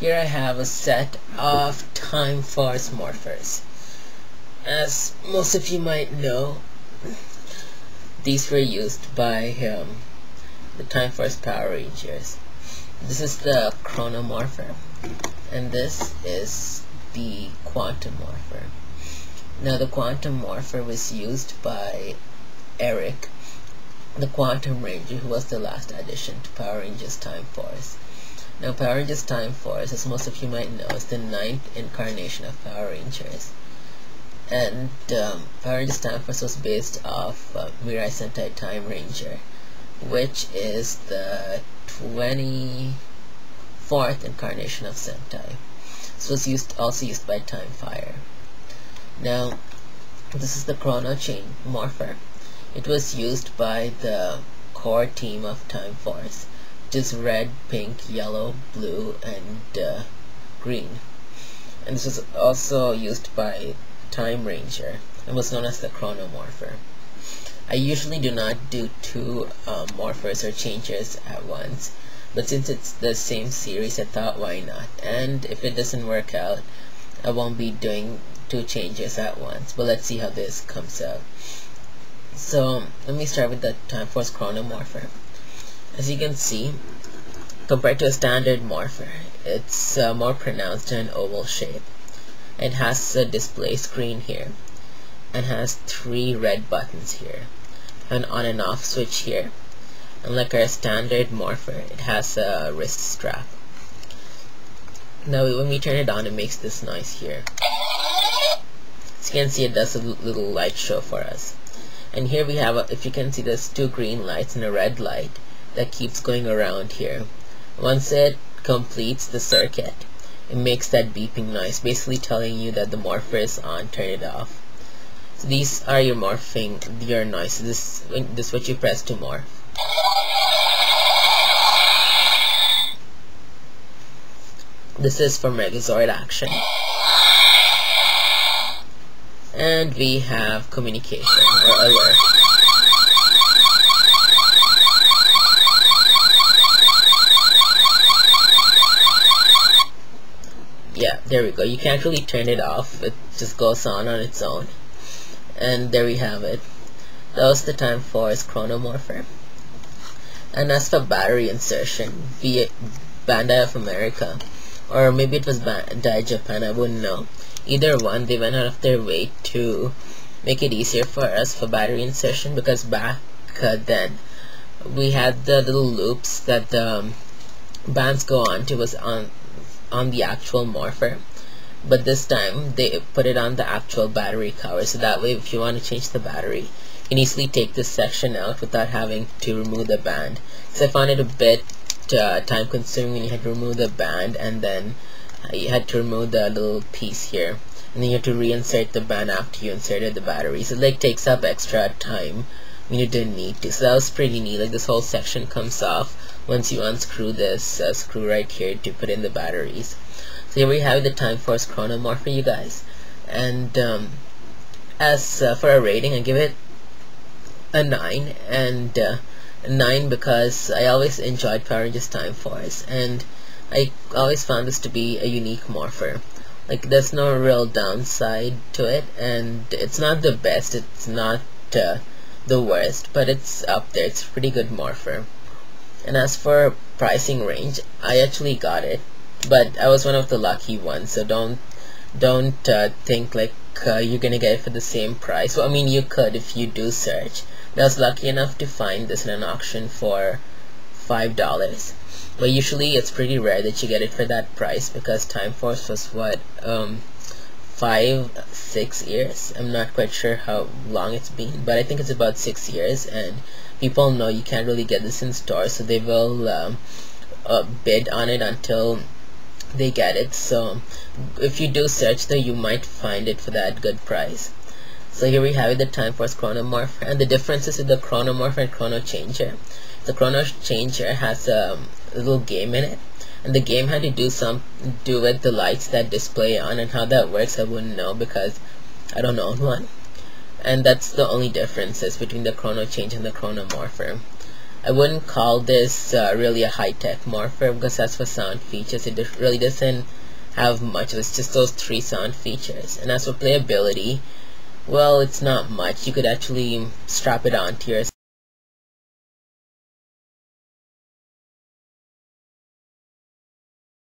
Here I have a set of Time Force Morphers. As most of you might know, these were used by the Time Force Power Rangers. This is the Chrono Morpher, and this is the Quantum Morpher. Now the Quantum Morpher was used by Eric, the Quantum Ranger, who was the last addition to Power Rangers Time Force. Now Power Rangers Time Force, as most of you might know, is the 9th incarnation of Power Rangers. And Power Rangers Time Force was based off Mirai Sentai Time Ranger, which is the 24th incarnation of Sentai. This was also used by Time Fire. Now, this is the Chrono Chain Morpher. It was used by the core team of Time Force, which is red, pink, yellow, blue, and green. And this was also used by Time Ranger and was known as the Chrono Morpher. I usually do not do two morphers or changers at once, but since it's the same series, I thought why not. And if it doesn't work out, I won't be doing two changes at once, but let's see how this comes out. So let me start with the Time Force Chrono Morpher. As you can see, compared to a standard morpher, it's more pronounced in an oval shape. It has a display screen here and has 3 red buttons here, an on and off switch here, and like our standard morpher, it has a wrist strap. Now when we turn it on, it makes this noise here. As you can see, it does a little light show for us. And here we have, if you can see, there's 2 green lights and a red light that keeps going around here. Once it completes the circuit, it makes that beeping noise, basically telling you that the morpher is on, turn it off. So these are your your noises. This is what you press to morph. This is for Megazord action. And we have communication or alert. Yeah, there we go. You can't really turn it off. It just goes on its own. And there we have it. That was the Time Force Chrono Morpher. And as for battery insertion, via Bandai of America, or maybe it was Bandai Japan, I wouldn't know. Either one, they went out of their way to make it easier for us for battery insertion, because back then we had the little loops that the bands go on to was on the actual morpher, but this time they put it on the actual battery cover, so that way if you want to change the battery, you can easily take this section out without having to remove the band. So I found it a bit time consuming when you had to remove the band, and then you had to remove the little piece here, and then you have to reinsert the band after you inserted the battery. So it like takes up extra time when you didn't need to. So that was pretty neat. Like this whole section comes off once you unscrew this screw right here to put in the batteries. So here we have the Time Force Chrono Morpher, you guys. And as for a rating, I give it a 9, and 9 because I always enjoyed Power Rangers Time Force, and I always found this to be a unique morpher. Like there's no real downside to it, and it's not the best, it's not the worst, but it's up there. It's a pretty good morpher. And as for pricing range, I actually got it, but I was one of the lucky ones, so don't think like you're gonna get it for the same price. Well, I mean, you could if you do search. But I was lucky enough to find this in an auction for $5. But usually it's pretty rare that you get it for that price, because Time Force was what, 5-6 years. I'm not quite sure how long it's been, but I think it's about 6 years, and people know you can't really get this in stores, so they will bid on it until they get it. So if you do search though, you might find it for that good price. So here we have it, the Time Force Chrono Morpher, and the differences with the Chrono Morpher and Chrono Changer. The Chrono Changer has a little game in it, and the game had to do with the lights that display on, and how that works I wouldn't know because I don't own one. And that's the only differences between the Chrono Changer and the Chrono Morpher. I wouldn't call this really a high-tech morpher, because as for sound features, it really doesn't have much. It's just those 3 sound features. And as for playability, well, it's not much. You could actually strap it onto your